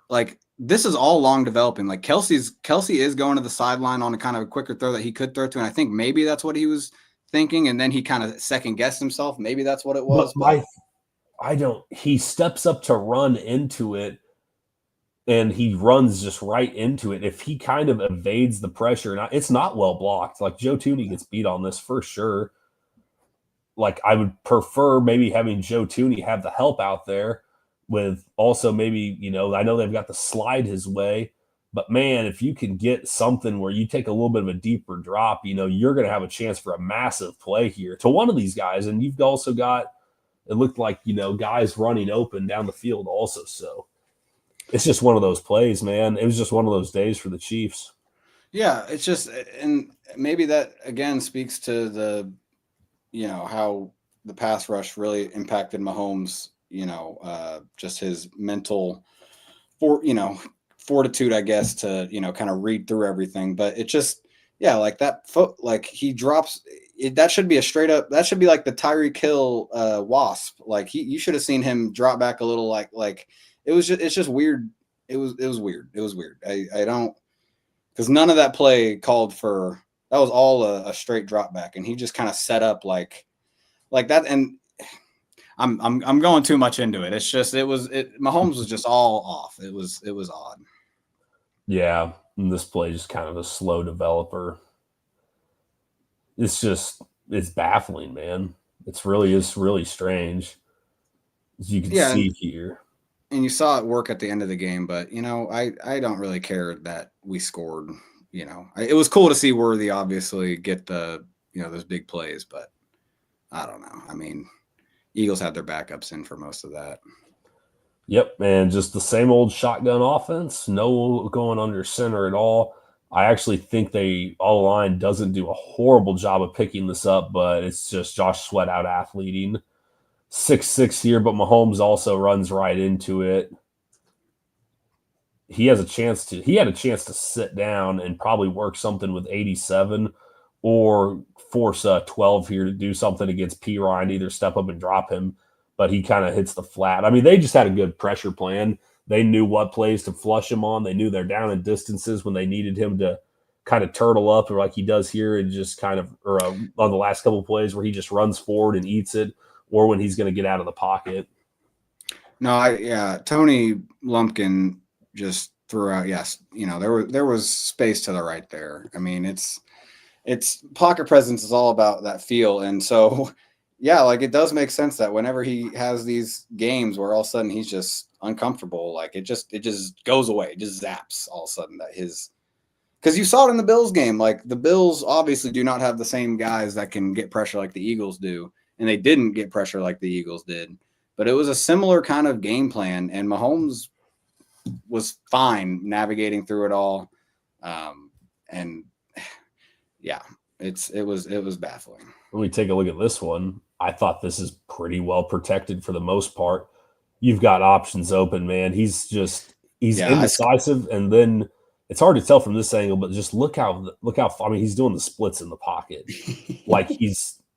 A: like this is all long developing. Like Kelsey is going to the sideline on a kind of a quicker throw that he could throw to. And I think maybe that's what he was thinking. And then he kind of second guessed himself. Maybe that's what it was.
B: He steps up to run into it and he runs just right into it. If he kind of evades the pressure, and it's not well blocked. Like Joe Tooney gets beat on this for sure. Like I would prefer maybe having Joe Tooney have the help out there with also maybe, I know they've got the slide his way, but man, if you can get something where you take a little bit of a deeper drop, you're going to have a chance for a massive play here to one of these guys. And you've also got, it looked like, guys running open down the field also. So it's just one of those plays, man. It was just one of those days for the Chiefs.
A: Yeah, it's just, and maybe that again speaks to the, how the pass rush really impacted Mahomes, just his mental fortitude, I guess, to, kind of read through everything. But it just, yeah, like that foot, like he drops it, that should be a straight up, that should be like the Tyreek Hill wasp. Like you should have seen him drop back a little, like it's just weird. It was weird. It was weird. I don't, because none of that play called for, that was all a straight drop back. And he just kind of set up like that. And I'm going too much into it. It's just, Mahomes was just all off. It was odd.
B: Yeah. And this play is kind of a slow developer. It's baffling, man. It's really strange. As you can see here.
A: And you saw it work at the end of the game, but I don't really care that we scored. It was cool to see Worthy obviously get the those big plays, but I don't know. I mean, Eagles had their backups in for most of that.
B: Yep, and just the same old shotgun offense, no going under center at all. I actually think all line doesn't do a horrible job of picking this up, but it's just Josh Sweat out athleting. 6'6" here, but Mahomes also runs right into it. He had a chance to sit down and probably work something with 87 or force 12 here to do something against P. Ryan, either step up and drop him, but he kind of hits the flat. I mean, they just had a good pressure plan. They knew what plays to flush him on. They knew they're down in distances when they needed him to kind of turtle up, or like he does here, and just kind of, or on the last couple of plays where he just runs forward and eats it, or when he's going to get out of the pocket.
A: No, Tony Lumpkin just threw out. Yes, there was space to the right there. I mean, it's pocket presence is all about that feel, and so yeah, like it does make sense that whenever he has these games where all of a sudden he's just uncomfortable, like it just goes away, it just zaps all of a sudden that because you saw it in the Bills game. Like the Bills obviously do not have the same guys that can get pressure like the Eagles do. and they didn't get pressure like the Eagles did. But it was a similar kind of game plan, and Mahomes was fine navigating through it all. And yeah, it was baffling.
B: When we take a look at this one, I thought this is pretty well protected for the most part. You've got options open, man. He's indecisive, and then it's hard to tell from this angle, but just look how I mean, he's doing the splits in the pocket. Like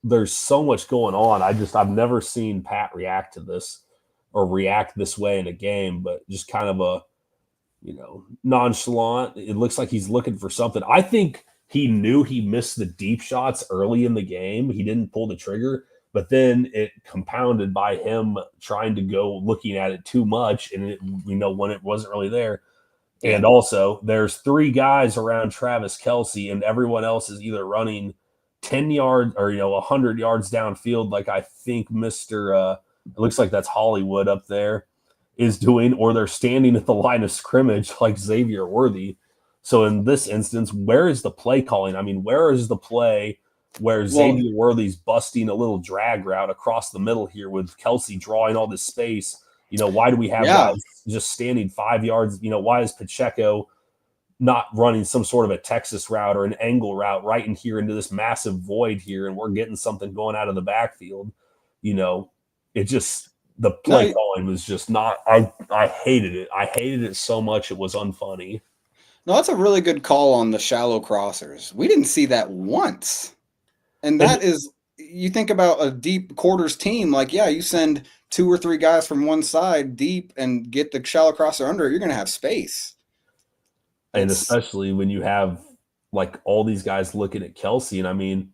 B: there's so much going on. I've never seen Pat react to this or react this way in a game, but just kind of a, nonchalant. It looks like he's looking for something. I think he knew he missed the deep shots early in the game. He didn't pull the trigger, but then it compounded by him trying to go looking at it too much, and when it wasn't really there. Yeah. And also, there's 3 guys around Travis Kelce, and everyone else is either running 10 yards or 100 yards downfield, like I think Mr. It looks like that's Hollywood up there is doing, or they're standing at the line of scrimmage like Xavier Worthy. So in this instance, where is the play calling? I mean, where is the play where Xavier Worthy's busting a little drag route across the middle here with Kelce drawing all this space? Why do we have guys just standing 5 yards? Why is Pacheco not running some sort of a Texas route or an angle route right in here into this massive void here, and we're getting something going out of the backfield? It just, the play calling was just not, I hated it. I hated it so much. It was unfunny.
A: No, that's a really good call on the shallow crossers. We didn't see that once. And that is, you think about a deep quarters team, like, yeah, you send 2 or 3 guys from one side deep and get the shallow crosser under, you're going to have space.
B: And especially when you have like all these guys looking at Kelce. And I mean,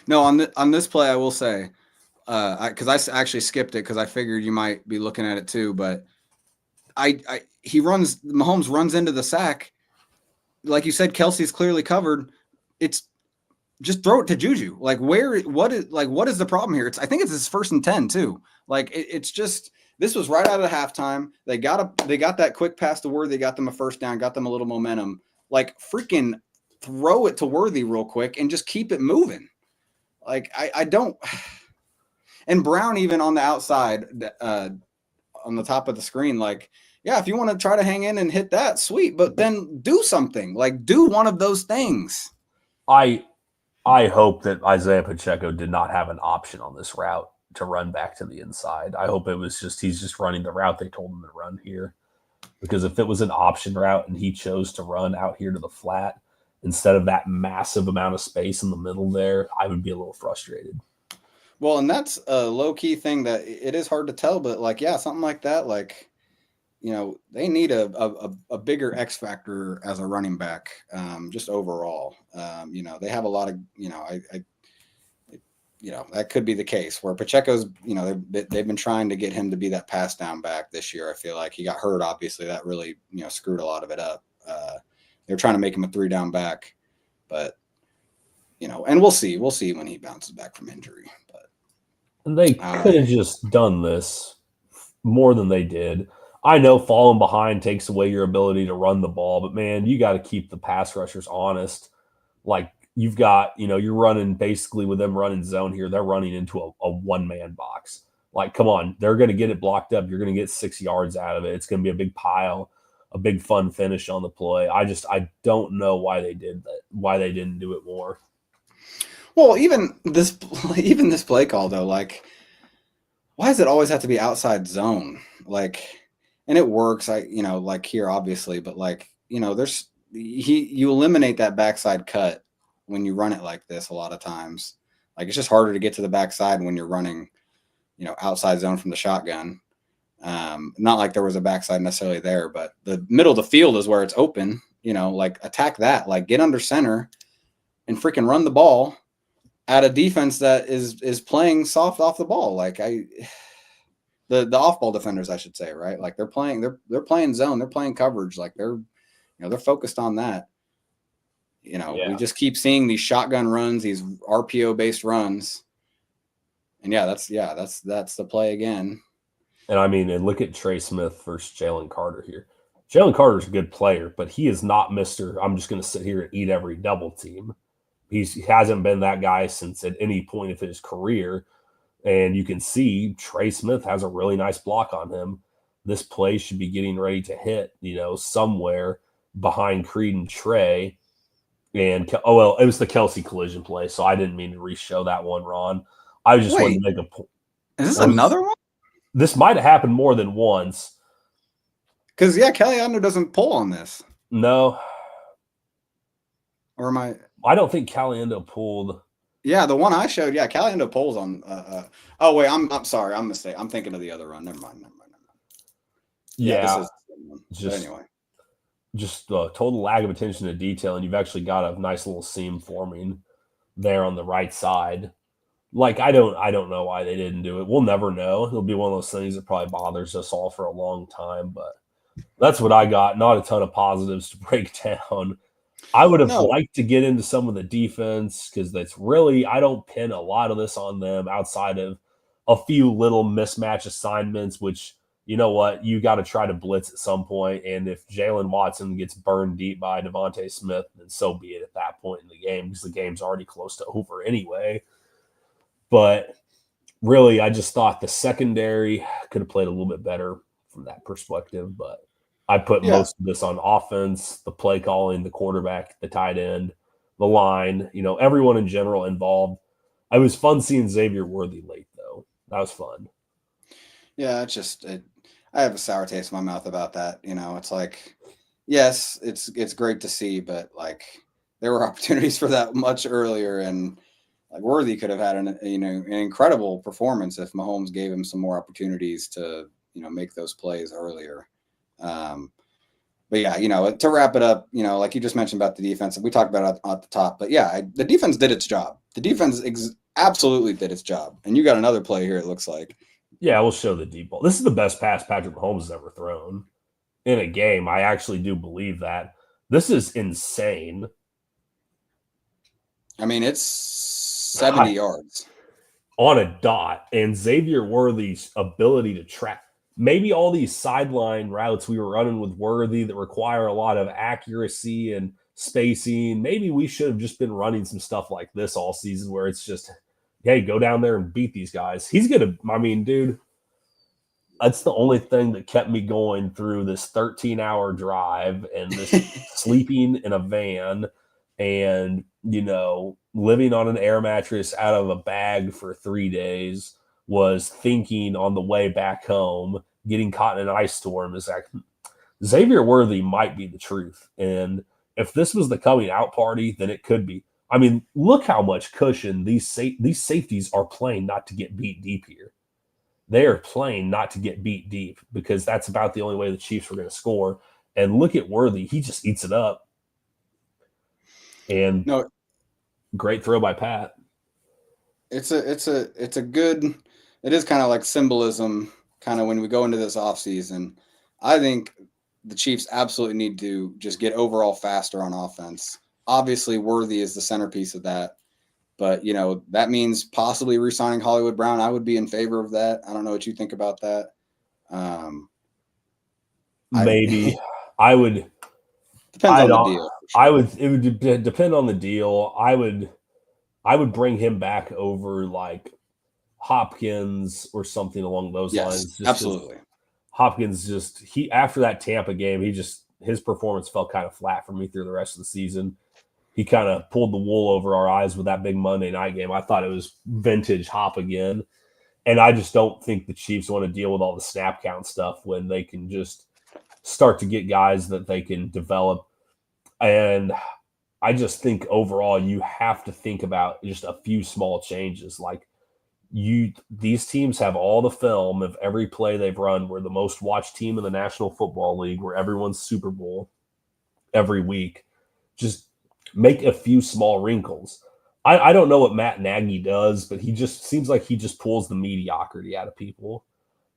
A: no, on this play, I will say, because I actually skipped it because I figured you might be looking at it too, but Mahomes runs into the sack. Like you said, Kelce's clearly covered. It's just throw it to Juju. Like what is the problem here? I think it's his 1st and 10 too. Like it's just, this was right out of halftime. They got that quick pass to Worthy, got them a 1st down, got them a little momentum. Like freaking throw it to Worthy real quick and just keep it moving. Like I don't. And Brown, even on the outside, on the top of the screen, like, yeah, if you want to try to hang in and hit that, sweet, but then do something. Like, do one of those things.
B: I hope that Isaiah Pacheco did not have an option on this route to run back to the inside. I hope it was just he's just running the route they told him to run here. Because if it was an option route and he chose to run out here to the flat instead of that massive amount of space in the middle there, I would be a little frustrated.
A: Well, and that's a low-key thing that it is hard to tell, but like, yeah, something like that, like, they need a bigger X factor as a running back, just overall. They have a lot of, that could be the case where Pacheco's, they've been trying to get him to be that pass down back this year. I feel like he got hurt. Obviously that really, screwed a lot of it up. They're trying to make him a 3-down back, but, and we'll see when he bounces back from injury.
B: And they could have just done this more than they did. I know falling behind takes away your ability to run the ball, but man, you got to keep the pass rushers honest. Like you've got, you're running basically with them running zone here. They're running into a 1-man box. Like, come on, they're going to get it blocked up. You're going to get 6 yards out of it. It's going to be a big pile, a big fun finish on the play. I don't know why they did that, why they didn't do it more.
A: Well, even this play call though, like, why does it always have to be outside zone? Like, and it works, like here obviously, but like, you eliminate that backside cut when you run it like this a lot of times. Like it's just harder to get to the backside when you're running, outside zone from the shotgun. Not like there was a backside necessarily there, but the middle of the field is where it's open. Like attack that, like get under center and freaking run the ball at a defense that is playing soft off the ball. Like the off-ball defenders, I should say, right? Like they're playing zone, they're playing coverage, like they're focused on that. We just keep seeing these shotgun runs, these RPO based runs. And that's the play again.
B: And I mean, and look at Trey Smith versus Jalen Carter here. Jalen Carter's a good player, but he is not Mr. I'm just going to sit here and eat every double team. He hasn't been that guy since at any point of his career. And you can see Trey Smith has a really nice block on him. This play should be getting ready to hit, somewhere behind Creed and Trey. And it was the Kelsey collision play, so I didn't mean to re-show that one, Ron. I just wanted to make a point.
A: Is this another one?
B: This might have happened more than once.
A: Because Caliendo doesn't pull on this.
B: No.
A: Or am I?
B: I don't think Caliendo pulled.
A: Yeah, the one I showed. Yeah, Caliendo pulls on. Oh wait, I'm sorry, I'm mistaken. I'm thinking of the other run. Never mind.
B: Yeah,
A: this is one. But anyway,
B: just the total lack of attention to detail, and you've actually got a nice little seam forming there on the right side. Like I don't know why they didn't do it. We'll never know. It'll be one of those things that probably bothers us all for a long time. But that's what I got. Not a ton of positives to break down. I would have liked to get into some of the defense because that's really, I don't pin a lot of this on them outside of a few little mismatch assignments, which, you know what, you got to try to blitz at some point. And if Jalen Watson gets burned deep by Devontae Smith, then so be it at that point in the game because the game's already close to over anyway. But really, I just thought the secondary could have played a little bit better from that perspective, but I put most of this on offense, the play calling, the quarterback, the tight end, the line, everyone in general involved. It was fun seeing Xavier Worthy late, though. That was fun.
A: Yeah, I have a sour taste in my mouth about that. It's like, yes, it's great to see, but like there were opportunities for that much earlier, and like Worthy could have had an incredible performance if Mahomes gave him some more opportunities to make those plays earlier. But yeah, to wrap it up, like you just mentioned about the defense, we talked about it at the top, but yeah, the defense did its job. The defense absolutely did its job. And you got another play here, it looks like.
B: Yeah, we'll show the deep ball. This is the best pass Patrick Mahomes has ever thrown in a game. I actually do believe that. This is insane.
A: I mean, it's 70 yards.
B: On a dot. And Xavier Worthy's ability to track. Maybe all these sideline routes we were running with Worthy that require a lot of accuracy and spacing, maybe we should have just been running some stuff like this all season where it's just, hey, go down there and beat these guys. He's going to, dude, that's the only thing that kept me going through this 13-hour drive and this sleeping in a van and, living on an air mattress out of a bag for 3 days was thinking on the way back home, getting caught in an ice storm is like Xavier Worthy might be the truth. And if this was the coming out party, then it could be. I mean, look how much cushion these safeties are playing not to get beat deep here. They are playing not to get beat deep because that's about the only way the Chiefs were going to score. And look at Worthy. He just eats it up. And great throw by Pat.
A: It is kind of like symbolism kind of when we go into this offseason. I think the Chiefs absolutely need to just get overall faster on offense. Obviously, Worthy is the centerpiece of that. But, that means possibly re-signing Hollywood Brown. I would be in favor of that. I don't know what you think about that.
B: Maybe. I would.
A: Depends on the deal.
B: Sure. It would depend on the deal. I would bring him back over like Hopkins or something along those lines.
A: Just absolutely.
B: Hopkins after that Tampa game, his performance felt kind of flat for me through the rest of the season. He kind of pulled the wool over our eyes with that big Monday night game. I thought it was vintage Hop again. And I just don't think the Chiefs want to deal with all the snap count stuff when they can just start to get guys that they can develop. And I just think overall you have to think about just a few small changes. Like these teams have all the film of every play they've run. We're the most watched team in the National Football League. We're everyone's Super Bowl every week. Just make a few small wrinkles. I don't know what Matt Nagy does, but he just seems like he just pulls the mediocrity out of people.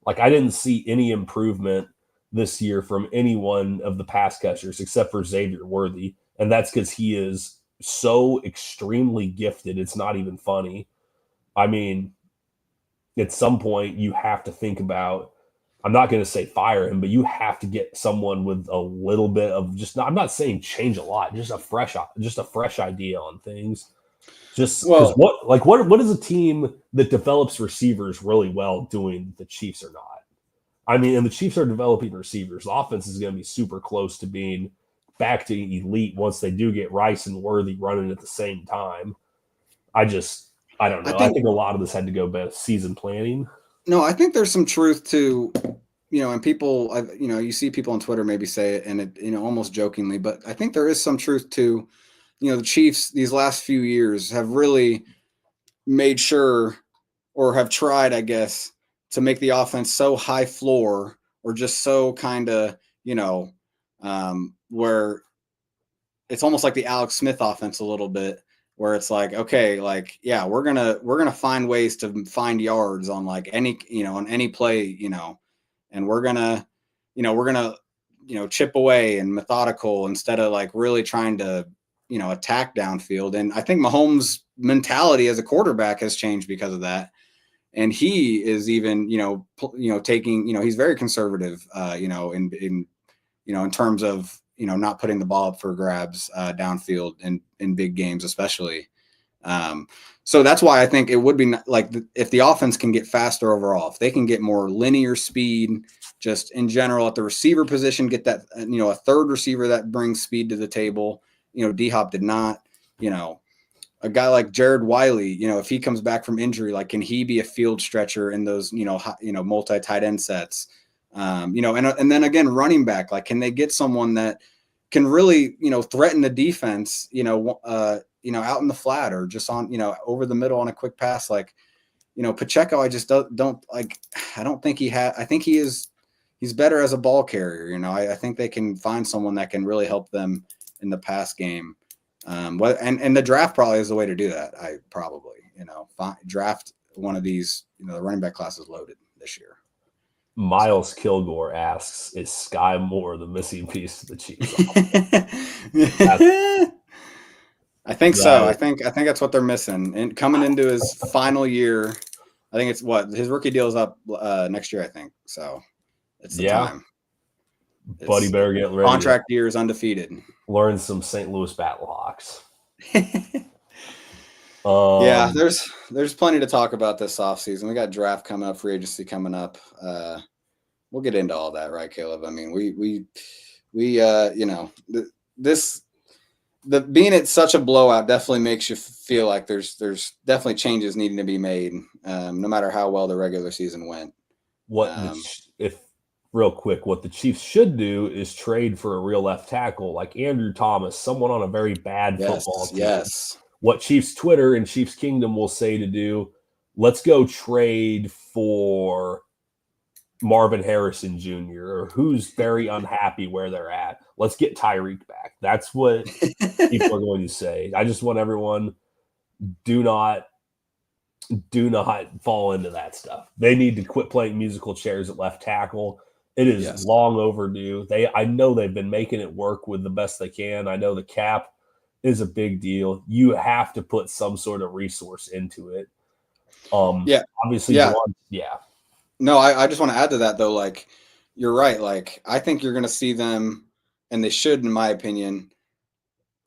B: Like I didn't see any improvement this year from any one of the pass catchers except for Xavier Worthy. And that's because he is so extremely gifted. It's not even funny. I mean, at some point you have to think about, I'm not going to say fire him, but you have to get someone with a little bit of I'm not saying change a lot, just a fresh idea on things. Just because
A: Well,
B: what is a team that develops receivers really well doing the Chiefs are not? I mean, and the Chiefs are developing receivers. The offense is going to be super close to being back to elite once they do get Rice and Worthy running at the same time. I don't
A: I
B: know. I
A: think
B: think a lot of this had to go back season planning.
A: no, I think there's some truth to, and people, you see people on Twitter maybe say it, and it, almost jokingly, but I think there is some truth to, the Chiefs these last few years have really made sure, or have tried, I guess, to make the offense so high floor, or just so kind of, where it's almost like the Alex Smith offense a little bit, where it's like, okay, like, yeah, we're gonna find ways to find yards on like any, on any play, and we're gonna chip away and methodical instead of like really trying to attack downfield. And I think Mahomes' mentality as a quarterback has changed because of that. And he is even taking, he's very conservative, in terms of not putting the ball up for grabs downfield in big games, especially. So that's why I think it would be like if the offense can get faster overall, if they can get more linear speed, just in general at the receiver position, get that a third receiver that brings speed to the table. D-Hop did not. A guy like Jared Wiley, if he comes back from injury, like, can he be a field stretcher in those, multi tight end sets? And then again, running back, like, can they get someone that can really, threaten the defense, out in the flat or just on, over the middle on a quick pass, like, Pacheco, I just don't like, I don't think I think he's better as a ball carrier. I think they can find someone that can really help them in the pass game. And the draft probably is the way to do that. I probably, draft one of these, the running back class is loaded this year.
B: Miles Kilgore asks, "Is Sky Moore the missing piece to the Chiefs?"
A: I think so. I think that's what they're missing. And coming into his final year, I think it's his rookie deal is up next year. I think so. It's the time.
B: Buddy better get ready.
A: Contract year is undefeated.
B: Learn some St. Louis Battlehawks.
A: Yeah, there's plenty to talk about this offseason. We got draft coming up, free agency coming up. We'll get into all that, right, Caleb? I mean, we being at such a blowout definitely makes you feel like there's definitely changes needing to be made, no matter how well the regular season went.
B: What the Chiefs should do is trade for a real left tackle like Andrew Thomas, someone on a very bad football team.
A: Yes.
B: What Chiefs Twitter and Chiefs Kingdom will say to do, let's go trade for Marvin Harrison Jr., or who's very unhappy where they're at. Let's get Tyreek back. That's what people are going to say. I just want everyone, do not fall into that stuff. They need to quit playing musical chairs at left tackle. It is long overdue. I know they've been making it work with the best they can. I know the cap is a big deal. You have to put some sort of resource into it. Obviously,
A: No, I just want to add to that though. Like, you're right. Like, I think you're going to see them, and they should, in my opinion,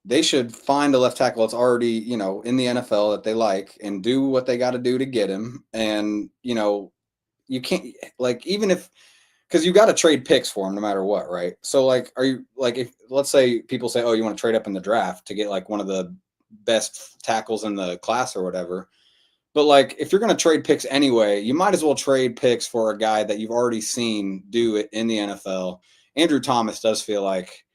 A: they should find a left tackle that's already, in the NFL that they like, and do what they got to do to get him. And, you can't, like, even if, because you got to trade picks for him no matter what, right? So, like, are you, like, if, let's say people say, oh, you want to trade up in the draft to get, like, one of the best tackles in the class or whatever. But, like, if you're going to trade picks anyway, you might as well trade picks for a guy that you've already seen do it in the NFL. Andrew Thomas does feel like,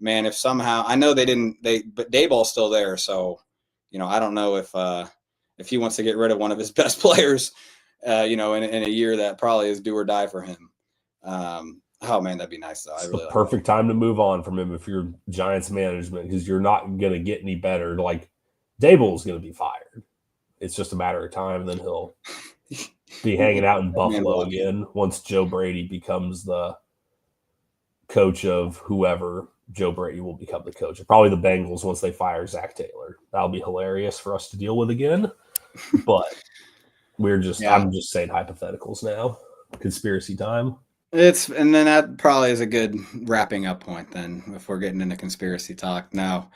A: man, if somehow, I know but Dayball's still there. So, I don't know if he wants to get rid of one of his best players, in a year that probably is do or die for him. Oh man, that'd be nice though.
B: It's the perfect time to move on from him if you're Giants management, because you're not going to get any better. Like, Dayball's going to be fired. It's just a matter of time, and then he'll be hanging out in Buffalo again once Joe Brady becomes the coach of whoever. Joe Brady will become the coach of probably the Bengals once they fire Zach Taylor. That'll be hilarious for us to deal with again. But I'm just saying hypotheticals now. Conspiracy time.
A: And then that probably is a good wrapping up point then, if we're getting into conspiracy talk. Now,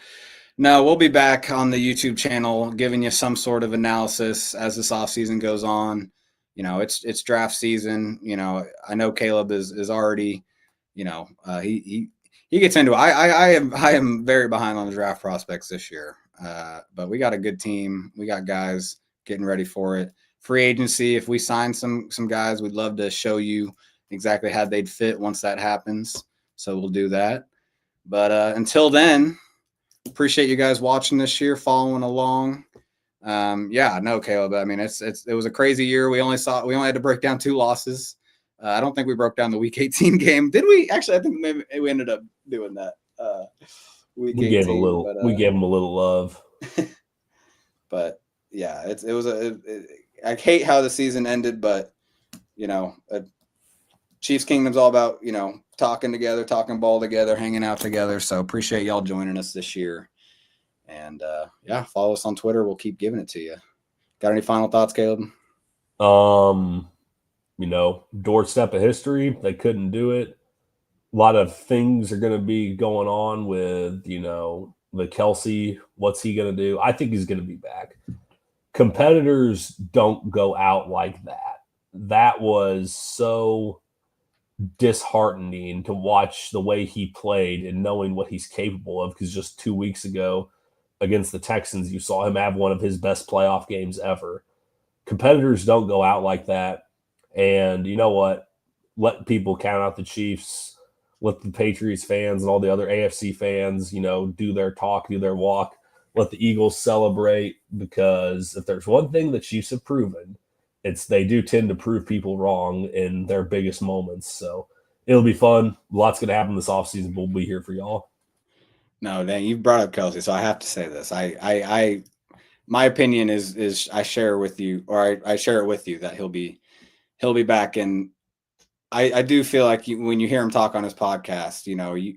A: No, we'll be back on the YouTube channel giving you some sort of analysis as this offseason goes on. It's draft season. I know Caleb is already, he gets into it. I am very behind on the draft prospects this year. But we got a good team. We got guys getting ready for it. Free agency, if we sign some guys, we'd love to show you exactly how they'd fit once that happens. So we'll do that. But until then, appreciate you guys watching this year, following along. Yeah, no, Caleb. I mean, it was a crazy year. We only had to break down 2 losses. I don't think we broke down the Week 18 game, did we? Actually, I think maybe we ended up doing that. Week 18,
B: we gave him a little love.
A: But yeah, I hate how the season ended, but Chiefs Kingdom's all about talking together, talking ball together, hanging out together. So appreciate y'all joining us this year. And yeah, follow us on Twitter. We'll keep giving it to you. Got any final thoughts, Caleb?
B: Doorstep of history. They couldn't do it. A lot of things are going to be going on with, the Kelsey. What's he going to do? I think he's going to be back. Competitors don't go out like that. That was so disheartening to watch the way he played and knowing what he's capable of, because just 2 weeks ago against the Texans, you saw him have one of his best playoff games ever. Competitors don't go out like that. And you know what? Let people count out the Chiefs. Let the Patriots fans and all the other AFC fans, do their talk, do their walk. Let the Eagles celebrate, because if there's one thing the Chiefs have proven, it's they do tend to prove people wrong in their biggest moments. So it'll be fun. Lots going to happen this offseason. We'll be here for y'all.
A: No, dang, you brought up Kelsey, so I have to say this. My opinion is I share with you, or I share it with you, that he'll be back. And I do feel like when you hear him talk on his podcast,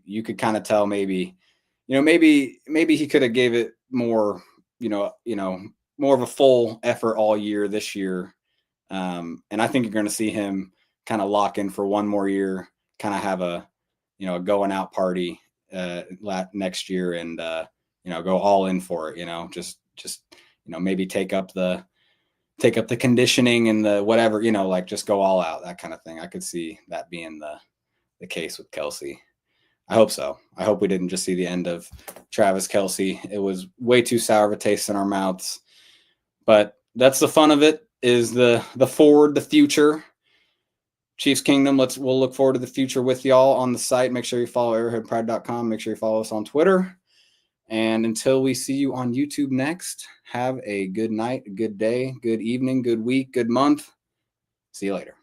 A: you could kind of tell maybe he could have gave it more, more of a full effort all year this year. And I think you're going to see him kind of lock in for one more year, kind of have a going out party next year, and go all in for it. Just maybe take up the conditioning and the whatever, just go all out, that kind of thing. I could see that being the case with Kelsey. I hope so. I hope we didn't just see the end of Travis Kelsey. It was way too sour of a taste in our mouths. But that's the fun of it, is the forward, the future. Chiefs Kingdom, we'll look forward to the future with y'all on the site. Make sure you follow arrowheadpride.com. Make sure you follow us on Twitter. And until we see you on YouTube next, have a good night, a good day, good evening, good week, good month. See you later.